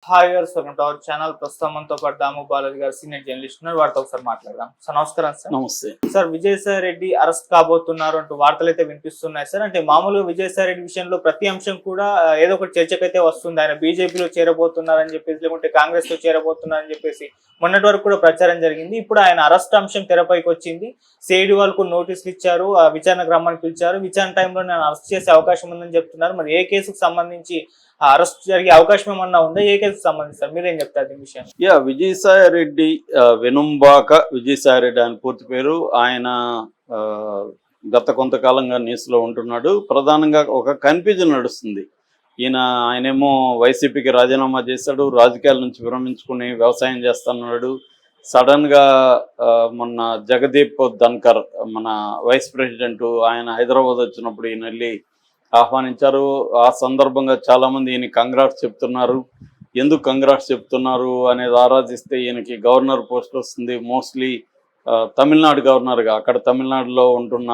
Hi గారు, welcome to our channel. ప్రస్తుతం మనతో పాటు దాము బాలాజీ గారు సీనియర్ జర్నలిస్ట్ ఉన్నారు. వారితో ఒకసారి మాట్లాడదాం. సార్ నమస్కారం. సార్ నమస్తే సార్, విజయసాయి రెడ్డి అరెస్ట్ కాబోతున్నారు అంటూ వార్తలు అయితే వినిపిస్తున్నాయి సార్. అంటే మామూలుగా విజయసాయి రెడ్డి విషయంలో ప్రతి అంశం కూడా ఏదో ఒకటి చర్చకైతే వస్తుంది. ఆయన బీజేపీలో చేరబోతున్నారని చెప్పేసి, లేకుంటే కాంగ్రెస్ లో చేరబోతున్నారని చెప్పేసి మొన్నటి వరకు కూడా ప్రచారం జరిగింది. ఇప్పుడు ఆయన అరెస్ట్ అంశం తెరపైకి వచ్చింది. సిఐడి వాళ్ళకు నోటీసులు ఇచ్చారు, విచారణకు రమ్మని పిలిచారు. విచారణ టైంలో నేను అరెస్ట్ చేసే అవకాశం ఉందని చెప్తున్నారు. మరి ఏ కేసుకు సంబంధించి అరెస్ట్ జరిగే అవకాశం ఏమన్నా ఉందా? ఏ కేసుకు సంబంధించి మీరేం చెప్తారు ఈ విషయం? విజయసాయి రెడ్డి వెనుంబాక విజయసాయి రెడ్డి ఆయన పూర్తి పేరు. ఆయన గత కొంతకాలంగా న్యూస్ లో ఉంటున్నాడు. ప్రధానంగా ఒక కన్ఫ్యూజన్ నడుస్తుంది. ఆయనేమో వైసీపీకి రాజీనామా చేశాడు, రాజకీయాల నుంచి విరమించుకుని వ్యవసాయం చేస్తున్నాడు. సడన్ గా మొన్న జగదీప్ ధన్కర్ మన వైస్ ప్రెసిడెంట్ ఆయన హైదరాబాద్ వచ్చినప్పుడు ఈయన వెళ్ళి ఆహ్వానించారు. ఆ సందర్భంగా చాలా మంది ఈయన కంగ్రాట్స్ చెప్తున్నారు. ఎందుకు కంగ్రాట్స్ చెప్తున్నారు అనేది ఆరాధిస్తే ఈయనకి గవర్నర్ పోస్ట్ వస్తుంది. మోస్ట్లీ తమిళనాడు గవర్నర్గా, అక్కడ తమిళనాడులో ఉంటున్న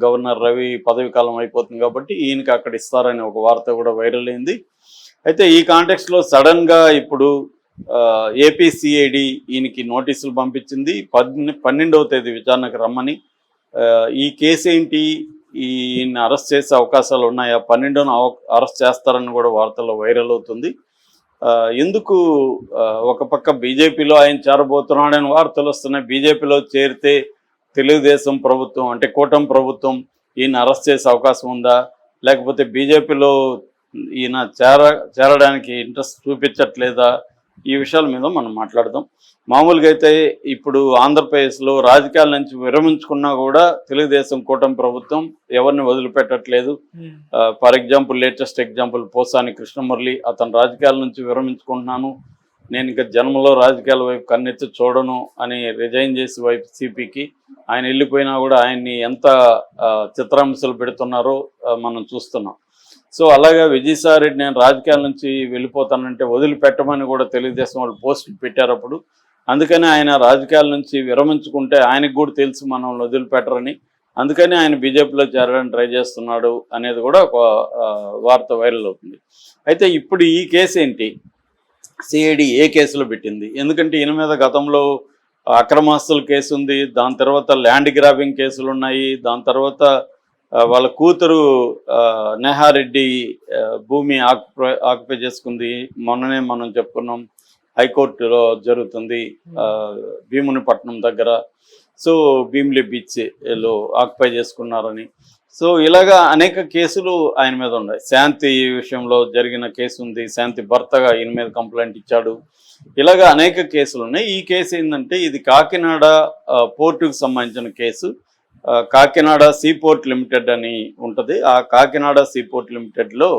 గవర్నర్ రవి పదవి కాలం అయిపోతుంది కాబట్టి ఈయనకి అక్కడ ఇస్తారని ఒక వార్త కూడా వైరల్ అయింది. అయితే ఈ కాంటెక్స్లో సడన్ గా ఇప్పుడు ఏపీసీఐడి ఈయనకి నోటీసులు పంపించింది. 12వ తేదీ విచారణకు రమ్మని. ఈ కేసు ఏంటి, ఈయన అరెస్ట్ చేసే అవకాశాలు ఉన్నాయా, 12న అరెస్ట్ చేస్తారని కూడా వార్తల్లో వైరల్ అవుతుంది. ఎందుకు ఒక పక్క బీజేపీలో ఆయన చేరబోతున్నాడని వార్తలు వస్తున్నాయి. బీజేపీలో చేరితే తెలుగుదేశం ప్రభుత్వం అంటే కూటమి ప్రభుత్వం ఈయన అరెస్ట్ చేసే అవకాశం ఉందా, లేకపోతే బీజేపీలో ఈయన చేరడానికి ఇంట్రెస్ట్ చూపించట్లేదా, ఈ విషయాల మీద మనం మాట్లాడదాం. మామూలుగా అయితే ఇప్పుడు ఆంధ్రప్రదేశ్లో రాజకీయాల నుంచి విరమించుకున్నా కూడా తెలుగుదేశం కూటమి ప్రభుత్వం ఎవరిని వదిలిపెట్టట్లేదు. For example, latest example Posani Krishnamurali, అతను రాజకీయాల నుంచి విరమించుకుంటున్నాను, నేను ఇంకా జన్మలో రాజకీయాల వైపు కన్నెత్తి చూడను అని రిజైన్ చేసి వైసీపీకి ఆయన వెళ్ళిపోయినా కూడా ఆయన్ని ఎంత చిత్రహింసలు పెడుతున్నారో మనం చూస్తున్నాం. సో అలాగే విజయసాయి రెడ్డి నేను రాజకీయాల నుంచి వెళ్ళిపోతానంటే వదిలిపెట్టమని కూడా తెలుగుదేశం వాళ్ళు పోస్టులు పెట్టారు అప్పుడు. అందుకని ఆయన రాజకీయాల నుంచి విరమించుకుంటే ఆయనకు కూడా తెలుసు మనల్ని వదిలిపెట్టరని, అందుకని ఆయన బీజేపీలో చేరడానికి ట్రై చేస్తున్నాడు అనేది కూడా ఒక వార్త వైరల్ అవుతుంది. అయితే ఇప్పుడు ఈ కేసు ఏంటి, సిఐడి ఏ కేసులో పెట్టింది? ఎందుకంటే ఈయన మీద గతంలో అక్రమాస్తుల కేసు ఉంది, దాని తర్వాత ల్యాండ్ గ్రాబింగ్ కేసులు ఉన్నాయి, దాని తర్వాత వాళ్ళ కూతురు నేహారెడ్డి భూమి ఆక్యుపై చేసుకుంది. మొన్ననే మనం చెప్పుకున్నాం, హైకోర్టులో జరుగుతుంది భీమునిపట్నం దగ్గర. సో భీమిలి బీచ్లో ఆక్యుపై చేసుకున్నారని. సో ఇలాగా అనేక కేసులు ఆయన మీద ఉన్నాయి. శాంతి విషయంలో జరిగిన కేసు ఉంది, శాంతి భర్తగా ఈయన మీద కంప్లైంట్ ఇచ్చాడు. ఇలాగా అనేక కేసులు ఉన్నాయి. ఈ కేసు ఏంటంటే ఇది కాకినాడ పోర్టుకు సంబంధించిన కేసు. కాకినాడ సీపోర్ట్ లిమిటెడ్ అని ఉంటుంది. ఆ కాకినాడ సీపోర్ట్ లిమిటెడ్లో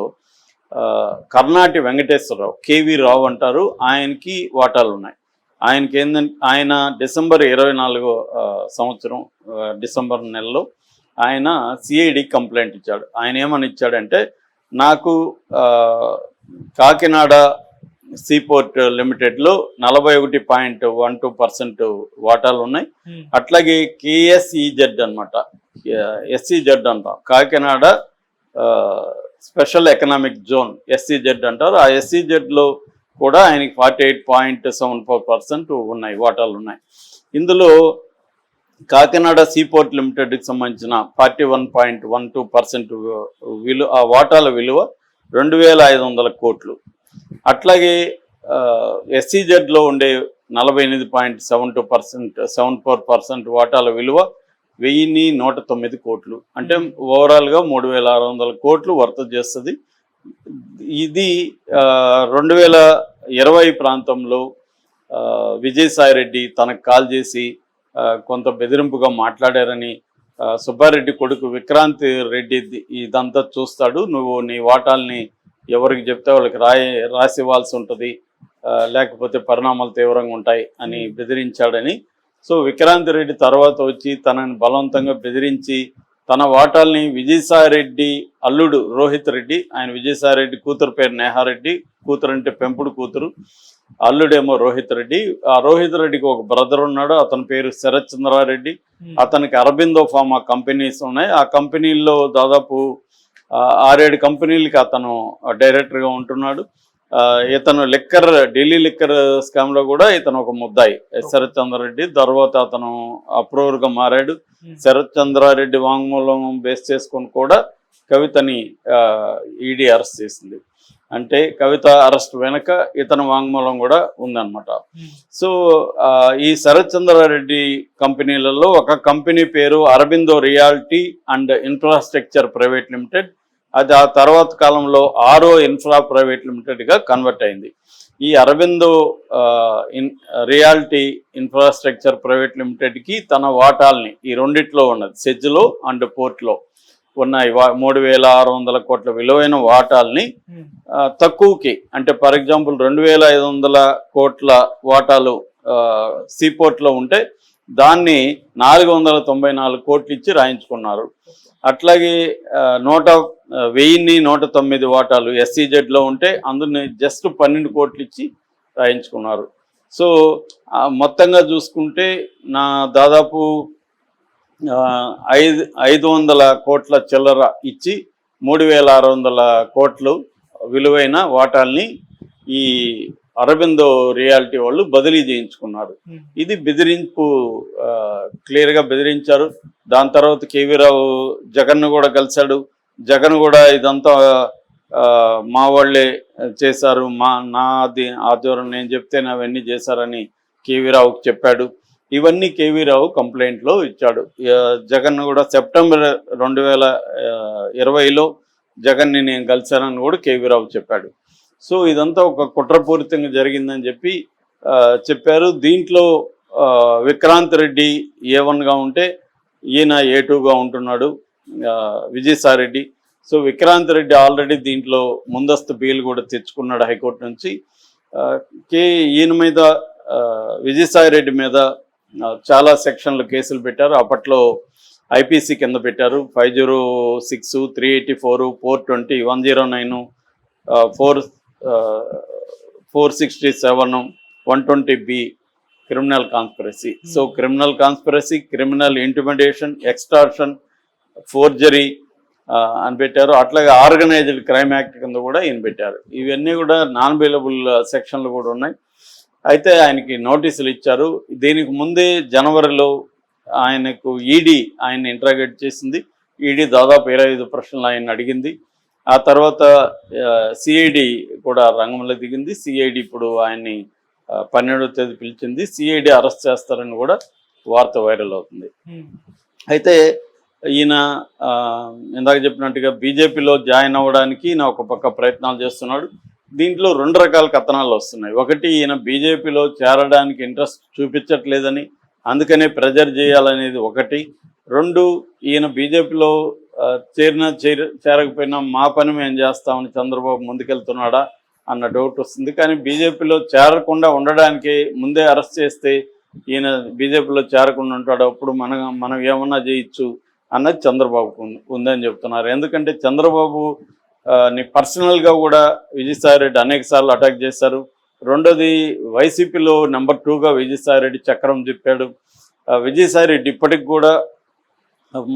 కర్ణాటి వెంకటేశ్వరరావు, కేవీ రావు అంటారు, ఆయనకి వాటాలు ఉన్నాయి. ఆయనకి ఏంటంటే ఆయన డిసెంబర్ 24వ సంవత్సరం డిసెంబర్ నెలలో ఆయన సిఐడి కంప్లైంట్ ఇచ్చాడు. ఆయన ఏమని ఇచ్చాడంటే, నాకు కాకినాడ సీపోర్ట్ లిమిటెడ్లో 41.12% వాటాలు ఉన్నాయి. అట్లాగే కేఎస్ఈజెడ్ అనమాట, ఎస్ఈజెడ్ అంటాం, Kakinada special economic zone SEZ అంటారు. ఆ ఎస్ఈజెడ్లో కూడా ఆయనకి 48.74% ఉన్నాయి, వాటాలు ఉన్నాయి. ఇందులో కాకినాడ సీపోర్ట్ లిమిటెడ్కి సంబంధించిన 41.12% ఆ వాటాల విలువ 2,500 కోట్లు. అట్లాగే ఎస్సీజెడ్లో ఉండే 48.74% వాటాల విలువ 1,109 కోట్లు. అంటే ఓవరాల్గా 3,600 కోట్లు వర్త చేస్తుంది. ఇది 2020 ప్రాంతంలో విజయసాయి రెడ్డి తనకు కాల్ చేసి కొంత బెదిరింపుగా మాట్లాడారని, సుబ్బారెడ్డి కొడుకు విక్రాంత్ రెడ్డి ఇదంతా చూస్తాడు, నువ్వు నీ వాటాల్ని ఎవరికి చెప్తే వాళ్ళకి రాసి ఇవ్వాల్సి ఉంటుంది, లేకపోతే పరిణామాలు తీవ్రంగా ఉంటాయి అని బెదిరించాడని. సో విక్రాంత్ రెడ్డి తర్వాత వచ్చి తనని బలవంతంగా బెదిరించి తన వాటాల్ని విజయసాయి రెడ్డి అల్లుడు రోహిత్ రెడ్డి, ఆయన విజయసాయి రెడ్డి కూతురు పేరు నేహారెడ్డి, కూతురు అంటే పెంపుడు కూతురు, అల్లుడేమో రోహిత్ రెడ్డి. ఆ రోహిత్ రెడ్డికి ఒక బ్రదర్ ఉన్నాడు, అతని పేరు శరత్ చంద్రారెడ్డి. అతనికి అరబిందో ఫార్మా కంపెనీస్ ఉన్నాయి. ఆ కంపెనీల్లో దాదాపు 6-7 కంపెనీలకి అతను డైరెక్టర్గా ఉంటున్నాడు. ఇతను ఢిల్లీ లిక్కర్ స్కామ్ లో కూడా ఇతను ఒక ముద్దాయి. శరత్ చంద్రారెడ్డి తర్వాత అతను అప్రూవర్ గా మారాడు. శరత్ చంద్రారెడ్డి వాంగ్మూలం బేస్ చేసుకొని కూడా కవితని ఈడీ అరెస్ట్ చేసింది. అంటే కవిత అరెస్ట్ వెనక ఇతని వాంగ్మూలం కూడా ఉందన్నమాట. సో ఈ శరత్ చంద్రారెడ్డి కంపెనీలలో ఒక కంపెనీ పేరు Aurobindo reality and infrastructure private limited. అది ఆ తర్వాత కాలంలో ఆరో ఇన్ఫ్రా ప్రైవేట్ లిమిటెడ్గా కన్వర్ట్ అయింది. ఈ అరబిందో రియాలిటీ ఇన్ఫ్రాస్ట్రక్చర్ ప్రైవేట్ లిమిటెడ్కి తన వాటాల్ని ఈ రెండిట్లో ఉన్నది, సెజ్లో అండ్ పోర్ట్లో ఉన్నాయి 3,600 కోట్ల విలువైన వాటాల్ని తక్కువకి, అంటే ఫర్ ఎగ్జాంపుల్ 2,500 కోట్ల వాటాలు సీపోర్ట్లో ఉంటే దాన్ని 494 కోట్లు ఇచ్చి రాయించుకున్నారు. అట్లాగే 1,109 వాటాలు ఎస్సీజెడ్లో ఉంటే అందుని జస్ట్ 12 కోట్లు ఇచ్చి రాయించుకున్నారు. సో మొత్తంగా చూసుకుంటే నా దాదాపు 500 కోట్ల చిల్లర ఇచ్చి 3,600 కోట్లు విలువైన వాటాల్ని ఈ అరబిందో రియాలిటీ వాళ్ళు బదిలీ చేయించుకున్నారు. ఇది బెదిరింపు, క్లియర్గా బెదిరించారు. దాని తర్వాత కేవీ రావు జగన్ను కూడా కలిశాడు. జగన్ కూడా ఇదంతా మా వాళ్ళే చేశారు, నా ఆధ్వర్యం నేను చెప్తేనే అవన్నీ చేశారని కేవీ రావుకి చెప్పాడు. ఇవన్నీ కేవీ రావు కంప్లైంట్లో ఇచ్చాడు. జగన్ కూడా సెప్టెంబర్ 2020లో జగన్ని నేను కలిశానని కూడా కేవీ రావు చెప్పాడు. సో ఇదంతా ఒక కుట్రపూరితంగా జరిగిందని చెప్పారు. దీంట్లో విక్రాంత్ రెడ్డి A1గా ఉంటే ఈయన A2గా ఉంటున్నాడు విజయసాయిరెడ్డి. సో విక్రాంత్ రెడ్డి ఆల్రెడీ దీంట్లో ముందస్తు బెయిల్ కూడా తెచ్చుకున్నాడు హైకోర్టు నుంచి. ఈయన మీద విజయసాయిరెడ్డి మీద చాలా సెక్షన్లు కేసులు పెట్టారు. అప్పట్లో ఐపీసీ కింద పెట్టారు. 506, 384, 420, 109, 467, 120B criminal conspiracy. So criminal conspiracy, criminal intimidation, extortion, forgery అని పెట్టారు. అట్లాగే ఆర్గనైజ్డ్ క్రైమ్ యాక్ట్ కింద కూడా ఈయన పెట్టారు. ఇవన్నీ కూడా నాన్ బెయిలబుల్ సెక్షన్లు కూడా ఉన్నాయి. అయితే ఆయనకి నోటీసులు ఇచ్చారు. దీనికి ముందే జనవరిలో ఆయనకు ఈడీ ఆయన్ని ఇంట్రాగేట్ చేసింది. ఈడీ దాదాపు 25 ప్రశ్నలు ఆయన అడిగింది. ఆ తర్వాత సిఐడి కూడా రంగంలో దిగింది. సిఐడి ఇప్పుడు ఆయన్ని 12వ తేదీ పిలిచింది. సిఐడి అరెస్ట్ చేస్తారని కూడా వార్త వైరల్ అవుతుంది. అయితే ఈయన ఇందాక చెప్పినట్టుగా బీజేపీలో జాయిన్ అవ్వడానికి ఈయన ఒక పక్క ప్రయత్నాలు చేస్తున్నాడు. దీంట్లో 2 రకాల కథనాలు వస్తున్నాయి. ఒకటి, ఈయన బీజేపీలో చేరడానికి ఇంట్రెస్ట్ చూపించట్లేదని అందుకనే ప్రెజర్ చేయాలనేది ఒకటి. 2, ఈయన బీజేపీలో చేరకపోయినా మా పని మేము చేస్తామని చంద్రబాబు ముందుకెళ్తున్నాడా అన్న డౌట్ వస్తుంది. కానీ బీజేపీలో చేరకుండా ఉండడానికి ముందే అరెస్ట్ చేస్తే ఈయన బీజేపీలో చేరకుండా ఉంటాడు, అప్పుడు మనం ఏమన్నా చేయొచ్చు అన్నది చంద్రబాబుకు ఉందని చెప్తున్నారు. ఎందుకంటే చంద్రబాబు ని పర్సనల్గా కూడా విజయసాయిరెడ్డి అనేక సార్లు అటాక్ చేశారు. రెండోది, వైసీపీలో నెంబర్ 2గా విజయసాయిరెడ్డి చక్రం తిప్పాడు. విజయసాయిరెడ్డి ఇప్పటికి కూడా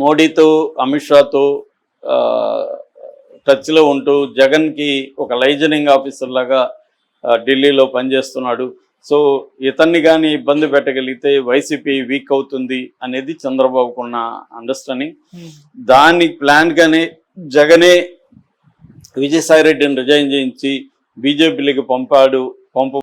మోడీతో, అమిత్ షాతో టచ్లో ఉంటూ జగన్కి ఒక లైజనింగ్ ఆఫీసర్ లాగా ఢిల్లీలో పనిచేస్తున్నాడు. సో ఇతన్ని కానీ ఇబ్బంది పెట్టగలిగితే వైసీపీ వీక్ అవుతుంది అనేది చంద్రబాబుకున్న అండర్స్టాండింగ్. దాని ప్లాన్గానే జగనే విజయసాయిరెడ్డిని రిజైన్ చేయించి బీజేపీలోకి పంపు